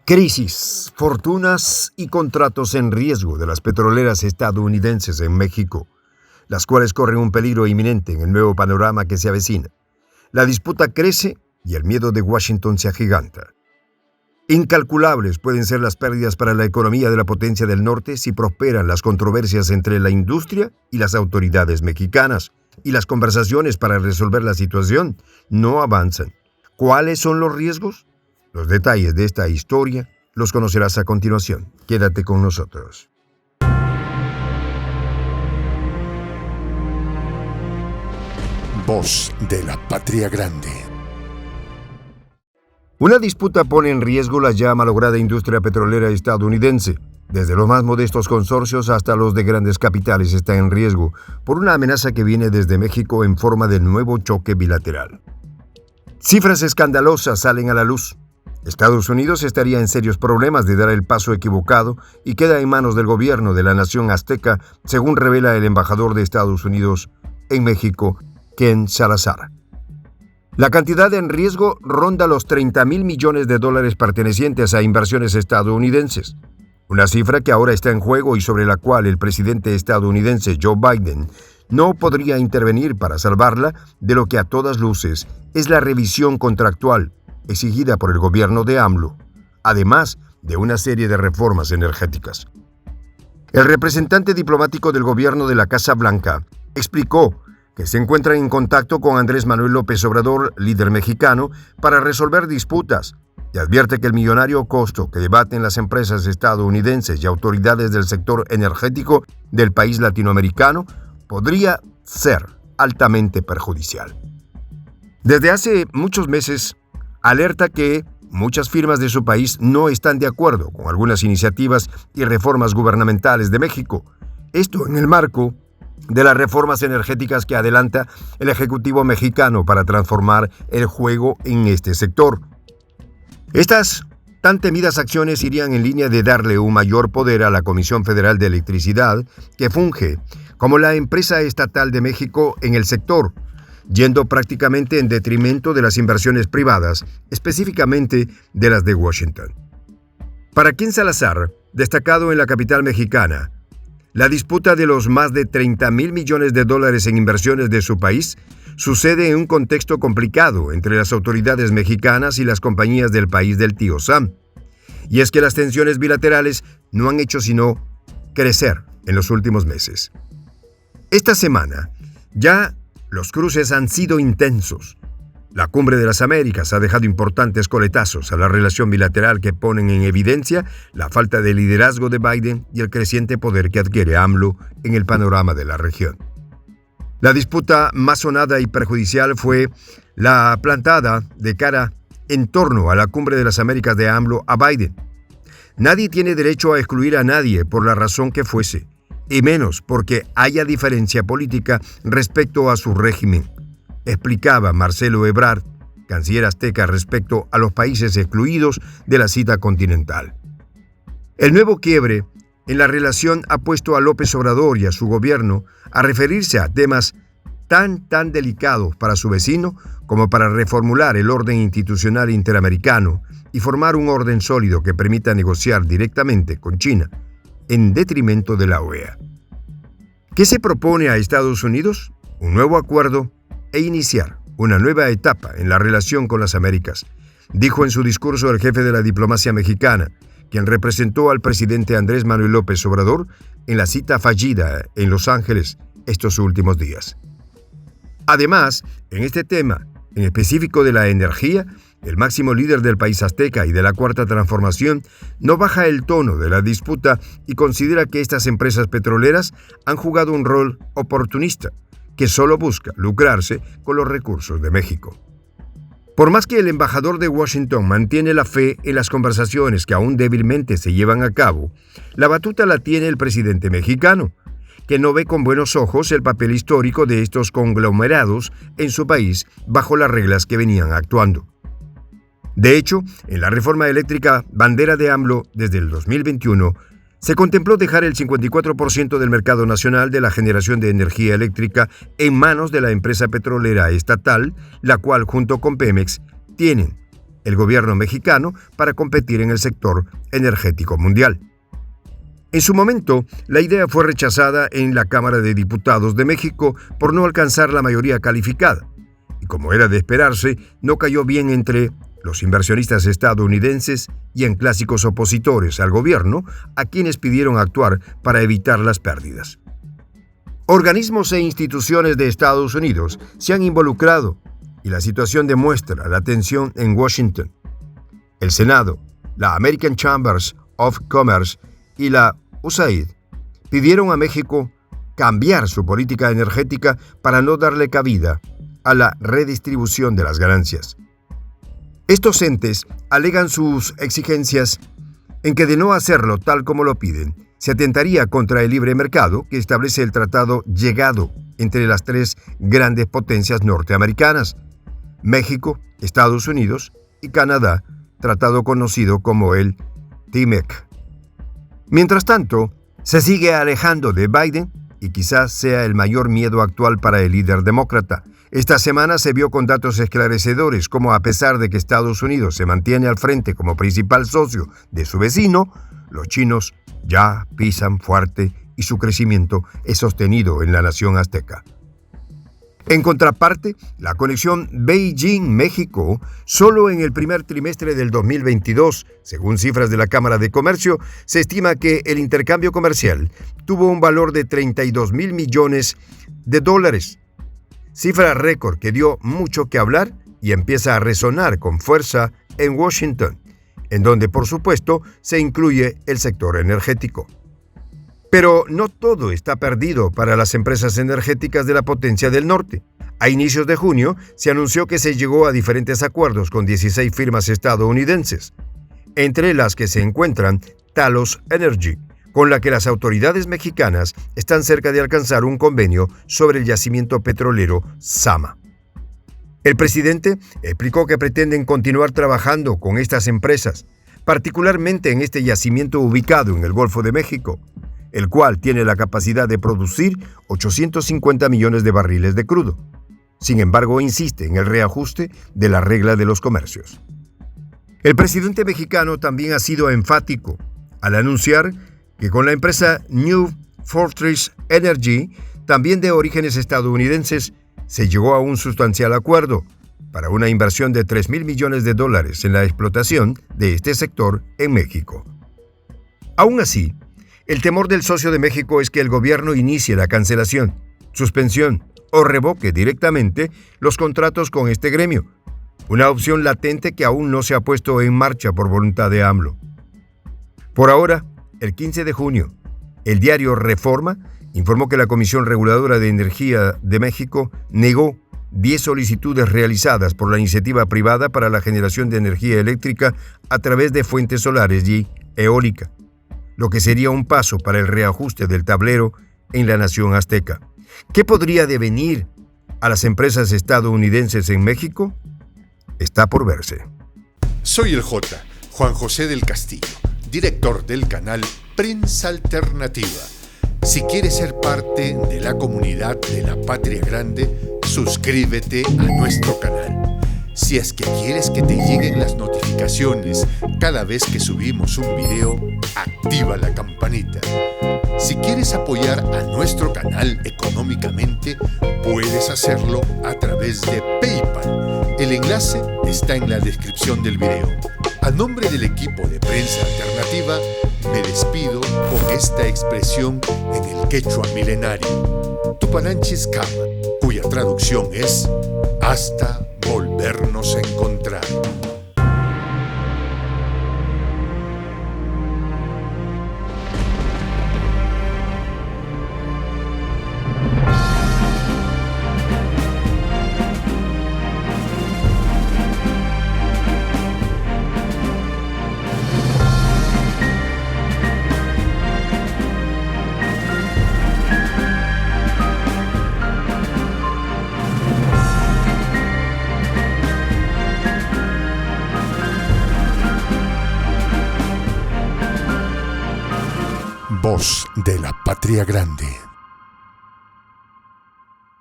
Crisis, fortunas y contratos en riesgo de las petroleras estadounidenses en México, las cuales corren un peligro inminente en el nuevo panorama que se avecina. La disputa crece y el miedo de Washington se agiganta. Incalculables pueden ser las pérdidas para la economía de la potencia del norte si prosperan las controversias entre la industria y las autoridades mexicanas, y las conversaciones para resolver la situación no avanzan. ¿Cuáles son los riesgos? Los detalles de esta historia los conocerás a continuación. Quédate con nosotros. Voz de la Patria Grande. Una disputa pone en riesgo la ya malograda industria petrolera estadounidense. Desde los más modestos consorcios hasta los de grandes capitales está en riesgo por una amenaza que viene desde México en forma de nuevo choque bilateral. Cifras escandalosas salen a la luz. Estados Unidos estaría en serios problemas de dar el paso equivocado y queda en manos del gobierno de la nación azteca, según revela el embajador de Estados Unidos en México, Ken Salazar. La cantidad en riesgo ronda los $30,000 millones pertenecientes a inversiones estadounidenses, una cifra que ahora está en juego y sobre la cual el presidente estadounidense Joe Biden no podría intervenir para salvarla de lo que a todas luces es la revisión contractual exigida por el gobierno de AMLO, además de una serie de reformas energéticas. El representante diplomático del gobierno de la Casa Blanca explicó que se encuentran en contacto con Andrés Manuel López Obrador, líder mexicano, para resolver disputas, y advierte que el millonario costo que debaten las empresas estadounidenses y autoridades del sector energético del país latinoamericano podría ser altamente perjudicial. Desde hace muchos meses, alerta que muchas firmas de su país no están de acuerdo con algunas iniciativas y reformas gubernamentales de México. Esto en el marco de las reformas energéticas que adelanta el Ejecutivo mexicano para transformar el juego en este sector. Estas tan temidas acciones irían en línea de darle un mayor poder a la Comisión Federal de Electricidad, que funge como la empresa estatal de México en el sector, yendo prácticamente en detrimento de las inversiones privadas, específicamente de las de Washington. Para Ken Salazar, destacado en la capital mexicana, la disputa de los más de $30,000 millones en inversiones de su país sucede en un contexto complicado entre las autoridades mexicanas y las compañías del país del tío Sam. Y es que las tensiones bilaterales no han hecho sino crecer en los últimos meses. Esta semana, ya los cruces han sido intensos. La Cumbre de las Américas ha dejado importantes coletazos a la relación bilateral que ponen en evidencia la falta de liderazgo de Biden y el creciente poder que adquiere AMLO en el panorama de la región. La disputa más sonada y perjudicial fue la plantada de cara en torno a la Cumbre de las Américas de AMLO a Biden. Nadie tiene derecho a excluir a nadie por la razón que fuese, y menos porque haya diferencia política respecto a su régimen, explicaba Marcelo Ebrard, canciller azteca, respecto a los países excluidos de la cita continental. El nuevo quiebre en la relación ha puesto a López Obrador y a su gobierno a referirse a temas tan delicados para su vecino como para reformular el orden institucional interamericano y formar un orden sólido que permita negociar directamente con China, en detrimento de la OEA. ¿Qué se propone a Estados Unidos? Un nuevo acuerdo e iniciar una nueva etapa en la relación con las Américas, dijo en su discurso el jefe de la diplomacia mexicana, quien representó al presidente Andrés Manuel López Obrador en la cita fallida en Los Ángeles estos últimos días. Además, en este tema, en específico de la energía, el máximo líder del país azteca y de la Cuarta Transformación no baja el tono de la disputa y considera que estas empresas petroleras han jugado un rol oportunista, que solo busca lucrarse con los recursos de México. Por más que el embajador de Washington mantiene la fe en las conversaciones que aún débilmente se llevan a cabo, la batuta la tiene el presidente mexicano, que no ve con buenos ojos el papel histórico de estos conglomerados en su país bajo las reglas que venían actuando. De hecho, en la reforma eléctrica bandera de AMLO desde el 2021, se contempló dejar el 54% del mercado nacional de la generación de energía eléctrica en manos de la empresa petrolera estatal, la cual junto con Pemex tienen el gobierno mexicano para competir en el sector energético mundial. En su momento, la idea fue rechazada en la Cámara de Diputados de México por no alcanzar la mayoría calificada, y como era de esperarse, no cayó bien entre los inversionistas estadounidenses y en clásicos opositores al gobierno, a quienes pidieron actuar para evitar las pérdidas. Organismos e instituciones de Estados Unidos se han involucrado y la situación demuestra la tensión en Washington. El Senado, la American Chambers of Commerce y la USAID pidieron a México cambiar su política energética para no darle cabida a la redistribución de las ganancias. Estos entes alegan sus exigencias en que de no hacerlo tal como lo piden, se atentaría contra el libre mercado que establece el tratado llegado entre las tres grandes potencias norteamericanas, México, Estados Unidos y Canadá, tratado conocido como el TMEC. Mientras tanto, se sigue alejando de Biden y quizás sea el mayor miedo actual para el líder demócrata. Esta semana se vio con datos esclarecedores como a pesar de que Estados Unidos se mantiene al frente como principal socio de su vecino, los chinos ya pisan fuerte y su crecimiento es sostenido en la nación azteca. En contraparte, la conexión Beijing-México, solo en el primer trimestre del 2022, según cifras de la Cámara de Comercio, se estima que el intercambio comercial tuvo un valor de $32,000 millones, cifra récord que dio mucho que hablar y empieza a resonar con fuerza en Washington, en donde por supuesto se incluye el sector energético. Pero no todo está perdido para las empresas energéticas de la potencia del norte. A inicios de junio se anunció que se llegó a diferentes acuerdos con 16 firmas estadounidenses, entre las que se encuentran Talos Energy, con la que las autoridades mexicanas están cerca de alcanzar un convenio sobre el yacimiento petrolero Zama. El presidente explicó que pretenden continuar trabajando con estas empresas, particularmente en este yacimiento ubicado en el Golfo de México, el cual tiene la capacidad de producir 850 millones de barriles de crudo. Sin embargo, insiste en el reajuste de la regla de los comercios. El presidente mexicano también ha sido enfático al anunciar que con la empresa New Fortress Energy, también de orígenes estadounidenses, se llegó a un sustancial acuerdo para una inversión de $3,000 millones en la explotación de este sector en México. Aún así, el temor del socio de México es que el gobierno inicie la cancelación, suspensión o revoque directamente los contratos con este gremio, una opción latente que aún no se ha puesto en marcha por voluntad de AMLO. Por ahora, el 15 de junio, el diario Reforma informó que la Comisión Reguladora de Energía de México negó 10 solicitudes realizadas por la iniciativa privada para la generación de energía eléctrica a través de fuentes solares y eólica, lo que sería un paso para el reajuste del tablero en la nación azteca. ¿Qué podría devenir a las empresas estadounidenses en México? Está por verse. Soy el J, Juan José del Castillo, director del canal Prensa Alternativa. Si quieres ser parte de la comunidad de la Patria Grande, suscríbete a nuestro canal. Si es que quieres que te lleguen las notificaciones cada vez que subimos un video, activa la campanita. Si quieres apoyar a nuestro canal económicamente, puedes hacerlo a través de PayPal. El enlace está en la descripción del video. A nombre del equipo de Prensa Alternativa, me despido con esta expresión en el quechua milenario, Tupananchis Kama, cuya traducción es hasta volvernos a encontrar. Voz de la Patria Grande.